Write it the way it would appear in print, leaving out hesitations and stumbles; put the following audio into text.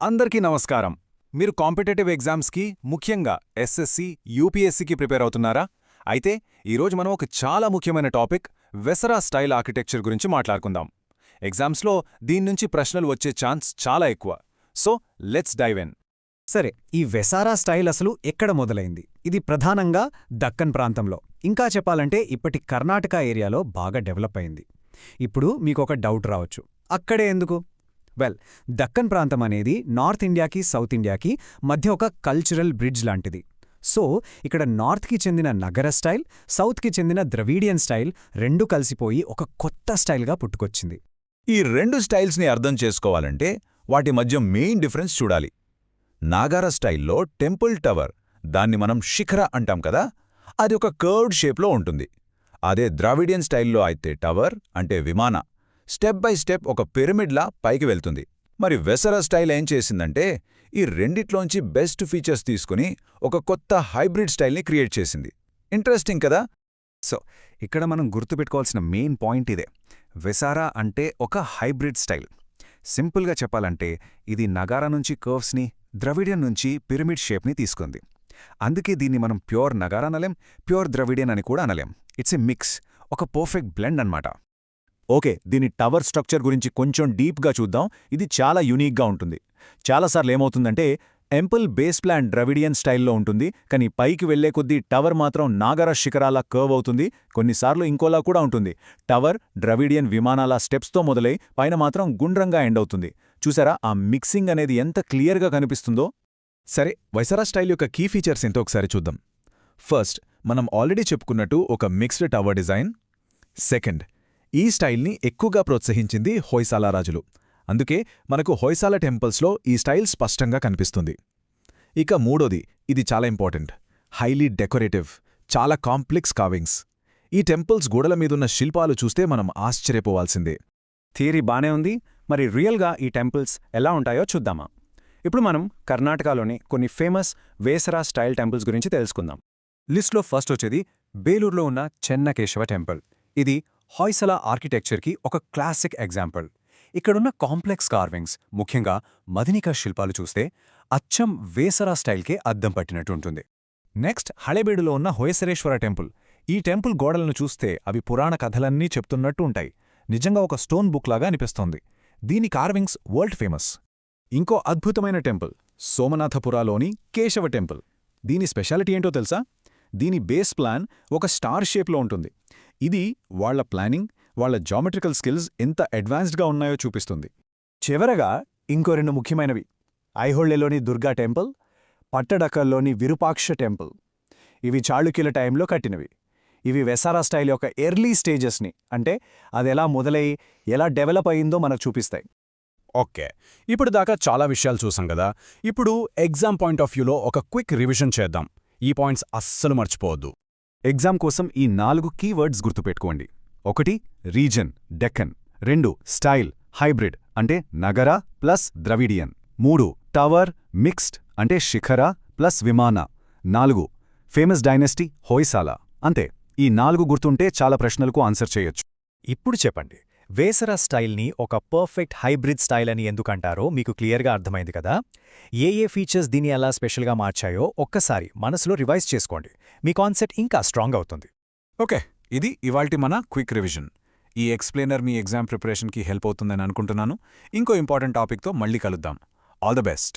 అందరికీ నమస్కారం. మీరు కాంపిటేటివ్ ఎగ్జామ్స్కి, ముఖ్యంగా ఎస్ఎస్సి, యూపీఎస్సీకి ప్రిపేర్ అవుతున్నారా? అయితే ఈరోజు మనం ఒక చాలా ముఖ్యమైన టాపిక్ వెసరా స్టైల్ ఆర్కిటెక్చర్ గురించి మాట్లాడుకుందాం. ఎగ్జామ్స్లో దీన్నుంచి ప్రశ్నలు వచ్చే ఛాన్స్ చాలా ఎక్కువ. So let's dive in. సరే, ఈ వెసారా స్టైల్ అసలు ఎక్కడ మొదలైంది? ఇది ప్రధానంగా దక్కన్ ప్రాంతంలో, ఇంకా చెప్పాలంటే ఇప్పటి కర్ణాటక ఏరియాలో బాగా డెవలప్ అయింది. ఇప్పుడు మీకొక డౌట్ రావచ్చు, అక్కడే ఎందుకు? వెల్, దక్కన్ ప్రాంతం అనేది నార్త్ ఇండియాకి, సౌత్ ఇండియాకి మధ్య ఒక కల్చరల్ బ్రిడ్జ్ లాంటిది. సో ఇక్కడ నార్త్కి చెందిన నగర స్టైల్, సౌత్కి చెందిన ద్రవీడియన్ స్టైల్ రెండూ కలిసిపోయి ఒక కొత్త స్టైల్గా పుట్టుకొచ్చింది. ఈ రెండు స్టైల్స్ని అర్థం చేసుకోవాలంటే వాటి మధ్య మెయిన్ డిఫరెన్స్ చూడాలి. నాగారా స్టైల్లో టెంపుల్ టవర్, దాన్ని మనం శిఖర అంటాం కదా, అది ఒక కర్వ్డ్ షేప్లో ఉంటుంది. అదే ద్రావిడియన్ స్టైల్లో అయితే టవర్ అంటే విమాన, స్టెప్ బై స్టెప్ ఒక పిరమిడ్లా పైకి వెళ్తుంది. మరి వెసరా స్టైల్ ఏం చేసిందంటే ఈ రెండిట్లోంచి బెస్ట్ ఫీచర్స్ తీసుకుని ఒక కొత్త హైబ్రిడ్ స్టైల్ని క్రియేట్ చేసింది. ఇంట్రెస్టింగ్ కదా? సో ఇక్కడ మనం గుర్తుపెట్టుకోవాల్సిన మెయిన్ పాయింట్ ఇదే. వెసారా అంటే ఒక హైబ్రిడ్ స్టైల్. సింపుల్గా చెప్పాలంటే ఇది నగారా నుంచి కర్వ్స్ని, ద్రవిడియన్ నుంచి పిరమిడ్ షేప్ని తీసుకుంది. అందుకే దీన్ని మనం ప్యూర్ నగారా అనలేం, ప్యూర్ ద్రవిడియన్ అని కూడా అనలేం. ఇట్స్ ఎ మిక్స్, ఒక పర్ఫెక్ట్ బ్లెండ్ అన్నమాట. ఓకే, దీని టవర్ స్ట్రక్చర్ గురించి కొంచెం డీప్గా చూద్దాం. ఇది చాలా యూనిక్గా ఉంటుంది. చాలాసార్లు ఏమవుతుందంటే టెంపుల్ బేస్ ప్లాన్ ద్రవిడియన్ స్టైల్లో ఉంటుంది, కానీ పైకి వెళ్లే కొద్దీ టవర్ మాత్రం నాగర శిఖరాల కర్వ్ అవుతుంది. కొన్నిసార్లు ఇంకోలా కూడా ఉంటుంది. టవర్ ద్రవిడియన్ విమానాల స్టెప్స్తో మొదలై పైన మాత్రం గుండ్రంగా ఎండ్ అవుతుంది. చూసారా, ఆ మిక్సింగ్ అనేది ఎంత క్లియర్గా కనిపిస్తుందో? సరే, వెసరా స్టైల్ యొక్క కీ ఫీచర్స్ ఏంటో ఒకసారి చూద్దాం. ఫస్ట్, మనం ఆల్రెడీ చెప్పుకున్నట్టు ఒక మిక్స్డ్ టవర్ డిజైన్. సెకండ్, ఈ స్టైల్ని ఎక్కువగా ప్రోత్సహించింది హొయసాల రాజులు. అందుకే మనకు హొయసాల టెంపుల్స్లో ఈ స్టైల్ స్పష్టంగా కనిపిస్తుంది. ఇక మూడోది, ఇది చాలా ఇంపార్టెంట్, హైలీ డెకరేటివ్, చాలా కాంప్లెక్స్ కార్వింగ్స్. ఈ టెంపుల్స్ గోడల మీదున్న శిల్పాలు చూస్తే మనం ఆశ్చర్యపోవాల్సిందే. థియరీ బానే ఉంది, మరి రియల్గా ఈ టెంపుల్స్ ఎలా ఉంటాయో చూద్దామా? ఇప్పుడు మనం కర్ణాటకలోని కొన్ని ఫేమస్ వేసరా స్టైల్ టెంపుల్స్ గురించి తెలుసుకుందాం. లిస్ట్లో ఫస్ట్ వచ్చేది బేలూరులో ఉన్న చెన్నకేశవ టెంపుల్. ఇది హొయసల ఆర్కిటెక్చర్కి ఒక క్లాసిక్ ఎగ్జాంపుల్. ఇక్కడున్న కాంప్లెక్స్ కార్వింగ్స్, ముఖ్యంగా మదినికా శిల్పాలు చూస్తే అచ్చం వేసరా స్టైల్కే అద్దం పట్టినట్టు ఉంటుంది. నెక్స్ట్, హళేబీడులో ఉన్న హొయసరేశ్వర టెంపుల్. ఈ టెంపుల్ గోడలను చూస్తే అవి పురాణ కథలన్నీ చెప్తున్నట్టు ఉంటాయి. నిజంగా ఒక స్టోన్ బుక్ లాగా అనిపిస్తోంది. దీని కార్వింగ్స్ వరల్డ్ ఫేమస్. ఇంకో అద్భుతమైన టెంపుల్ సోమనాథపురాలోని కేశవ టెంపుల్. దీని స్పెషాలిటీ ఏంటో తెలుసా? దీని బేస్ ప్లాన్ ఒక స్టార్ షేప్లో ఉంటుంది. ఇది వాళ్ల ప్లానింగ్, వాళ్ల జామెట్రికల్ స్కిల్స్ ఎంత అడ్వాన్స్డ్గా ఉన్నాయో చూపిస్తుంది. చివరగా ఇంకో రెండు ముఖ్యమైనవి, ఐహొళ్లెలోని దుర్గా టెంపుల్, పట్టడకల్లోని విరూపాక్ష టెంపుల్. ఇవి చాళుక్యుల టైంలో కట్టినవి. ఇవి వెసారా స్టైల్ యొక్క ఎర్లీ స్టేజెస్ని, అంటే అదెలా మొదలై ఎలా డెవలప్ అయిందో మనకు చూపిస్తాయి. ఓకే, ఇప్పుడు దాకా చాలా విషయాలు చూసాం కదా. ఇప్పుడు ఎగ్జామ్ పాయింట్ ఆఫ్ వ్యూలో ఒక క్విక్ రివిజన్ చేద్దాం. ఈ పాయింట్స్ అస్సలు మర్చిపోవద్దు. ఎగ్జామ్ కోసం ఈ 4 కీవర్డ్స్ గుర్తుపెట్టుకోండి. 1 రీజన్ డెక్కన్, 2 స్టైల్ హైబ్రిడ్ అంటే నగర ప్లస్ ద్రవిడియన్, 3 టవర్ మిక్స్డ్ అంటే శిఖర ప్లస్ విమాన, 4 ఫేమస్ డైనెస్టీ హొయసాల. అంతే, ఈ 4 గుర్తుంటే చాలా ప్రశ్నలకు ఆన్సర్ చేయొచ్చు. ఇప్పుడు చెప్పండి, వేసరా స్టైల్ని ఒక పర్ఫెక్ట్ హైబ్రిడ్ స్టైల్ అని ఎందుకంటారో మీకు క్లియర్గా అర్థమైంది కదా? ఏ ఫీచర్స్ దీన్ని ఎలా స్పెషల్గా మార్చాయో ఒక్కసారి మనసులో రివైజ్ చేసుకోండి. మీ కాన్సెప్ట్ ఇంకా స్ట్రాంగ్ అవుతుంది. ఓకే, ఇది ఇవాల్టి మన క్విక్ రివిజన్. ఈ ఎక్స్ప్లెయినర్ మీ ఎగ్జామ్ ప్రిపరేషన్కి హెల్ప్ అవుతుందని అనుకుంటున్నాను. ఇంకో ఇంపార్టెంట్ టాపిక్తో మళ్ళీ కలుద్దాం. All the best.